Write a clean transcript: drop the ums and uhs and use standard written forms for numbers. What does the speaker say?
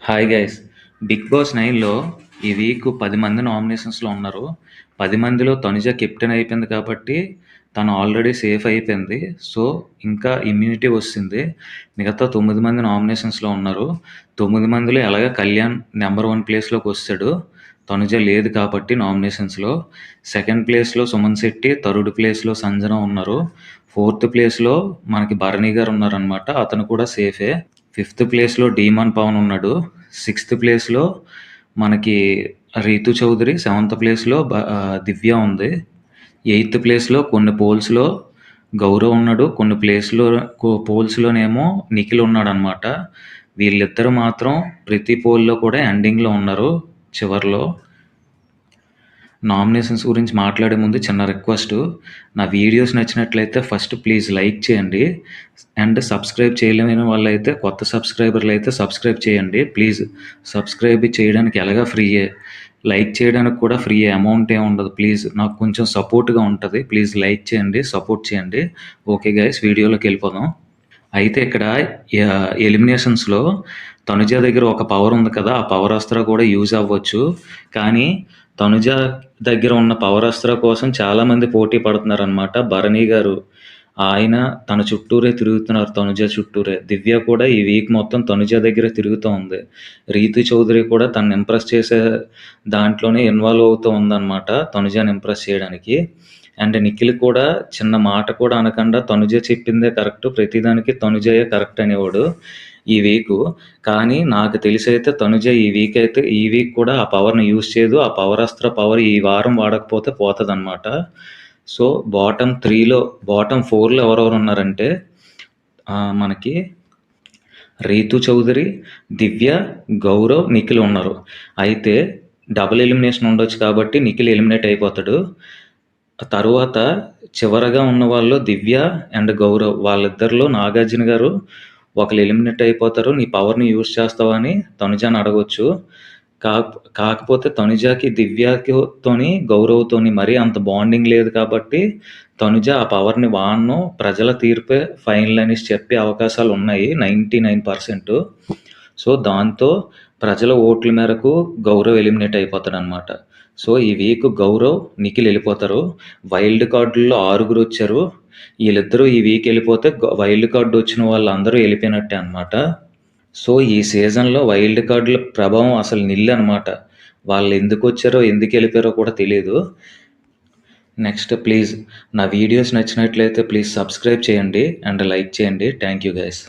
Hi guys! 'Big boss 9లో' ఈ week 10 మంది నామినేషన్స్‌లో ఉన్నారు. 10 మందిలో తనుజ కెప్టెన్ అయిపోయింది కాబట్టి తను ఆల్రెడీ సేఫ్ అయిపోయింది. సో, ఇంకా ఇమ్యూనిటీ వచ్చింది. మిగతా 9 మంది నామినేషన్స్‌లో ఉన్నారు. 9 మందిలో ఎలాగో కళ్యాణ్ నంబర్ 1 ప్లేస్‌లోకి వచ్చేసాడు. తనుజ లేదు కాబట్టి నామినేషన్స్‌లో. సెకండ్ ప్లేస్‌లో సుమన్ శెట్టి, థర్డ్ ప్లేస్‌లో సంజన ఉన్నారు. ఫోర్త్ ప్లేస్‌లో మనకి భరణి గారు ఉన్నారనమాట. అతను కూడా సేఫే. ఫిఫ్త్ ప్లేస్‌లో డీమాన్ పవన్ ఉన్నాడు. సిక్స్త్ ప్లేస్‌లో మనకి రీతు చౌదరి, సెవెంత్ ప్లేస్‌లో దివ్య ఉంది. ఎయిత్ ప్లేస్‌లో కొన్ని పోల్స్‌లో గౌరవ్ ఉన్నాడు. కొన్ని పోల్స్‌లోనేమో నిఖిల్ ఉన్నాడనమాట. వీళ్ళిద్దరు మాత్రం ప్రతి పోల్‌లో కూడా ఎండింగ్‌లో ఉన్నారు చివర్లో. నామినేషన్స్ గురించి మాట్లాడే ముందు చిన్న రిక్వెస్టు. నా వీడియోస్ నచ్చినట్లయితే ఫస్ట్ ప్లీజ్ లైక్ చేయండి. అండ్ సబ్స్క్రైబ్ చేయలేని వాళ్ళైతే కొత్త సబ్స్క్రైబర్లు అయితే సబ్స్క్రైబ్ చేయండి. ప్లీజ్ సబ్స్క్రైబ్ చేయడానికి ఎలాగా ఫ్రీయే. లైక్ చేయడానికి కూడా ఫ్రీయే. అమౌంట్ ఏమి ఉండదు. ప్లీజ్ నాకు కొంచెం సపోర్ట్‌గా ఉంటది. ప్లీజ్ లైక్ చేయండి. సపోర్ట్ చేయండి. ఓకే గైస్, వీడియోలోకి వెళ్ళిపోదాం. అయితే ఇక్కడ ఎలిమినేషన్స్‌లో తనుజ దగ్గర ఒక పవర్ ఉంది కదా! ఆ పవర్ అస్త్ర కూడా యూజ్ అవ్వచ్చు. కానీ తనుజ దగ్గర ఉన్న పవర్ అస్త్ర కోసం చాలామంది పోటీ పడుతున్నారనమాట. భరణి గారు ఆయన తన చుట్టూరే తిరుగుతున్నారు, తనుజ చుట్టూరే. దివ్య కూడా ఈ వీక్ మొత్తం తనుజ దగ్గరే తిరుగుతూ ఉంది. రీతు చౌదరి కూడా తనని ఇంప్రెస్ చేసే దాంట్లోనే ఇన్వాల్వ్ అవుతూ ఉందనమాట, తనుజని ఇంప్రెస్ చేయడానికి. అండ్ నిఖిల్ కూడా చిన్న మాట కూడా అనకుండా తనుజ చెప్పిందే కరెక్ట్, ప్రతిదానికి తనుజయే కరెక్ట్ అనేవాడు ఈ వీకు. కానీ నాకు తెలిసైతే తనుజ ఈ వీక్ కూడా ఆ పవర్ని యూజ్ చేయదు. ఆ పవర్ అస్త్ర పవర్ ఈ వారం వాడకపోతే పోతుందన్నమాట. సో బాటమ్ 4లో ఎవరెవరు ఉన్నారంటే మనకి రీతు చౌదరి, దివ్య, గౌరవ్, నిఖిల్ ఉన్నారు. అయితే డబుల్ ఎలిమినేషన్ ఉండొచ్చు కాబట్టి నిఖిల్ ఎలిమినేట్ అయిపోతాడు. తరువాత చివరగా ఉన్న వాళ్ళు దివ్య అండ్ గౌరవ్, వాళ్ళిద్దరిలో నాగార్జున గారు ఒకళ్ళు ఎలిమినేట్ అయిపోతారు. నీ పవర్ని యూజ్ చేస్తావా అని తనుజాని అడగొచ్చు. కాకపోతే తనుజాకి దివ్యతోని గౌరవ్తోని మరీ అంత బాండింగ్ లేదు కాబట్టి తనుజ ఆ పవర్ని వాడను, ప్రజల తీర్పే ఫైనల్ అనేసి చెప్పే అవకాశాలు ఉన్నాయి 99%. సో దాంతో ప్రజల ఓట్ల మేరకు గౌరవ్ ఎలిమినేట్ అయిపోతాడనమాట. సో ఈ వీక్ గౌరవ్, నిఖిల్ వెళ్ళిపోతారు. వైల్డ్ కార్డుల్లో 6 వచ్చారు. వీళ్ళిద్దరూ ఈ వీక్ వెళ్ళిపోతే వైల్డ్ కార్డు వచ్చిన వాళ్ళందరూ వెళ్ళిపోయినట్టే అనమాట. సో ఈ సీజన్లో వైల్డ్ కార్డుల ప్రభావం అసలు నిల్ అనమాట. వాళ్ళు ఎందుకు వచ్చారో ఎందుకు వెళ్ళిపోయారో కూడా తెలియదు. నెక్స్ట్ ప్లీజ్ నా వీడియోస్ నచ్చినట్లయితే ప్లీజ్ సబ్స్క్రైబ్ చేయండి అండ్ లైక్ చేయండి. Thank you guys.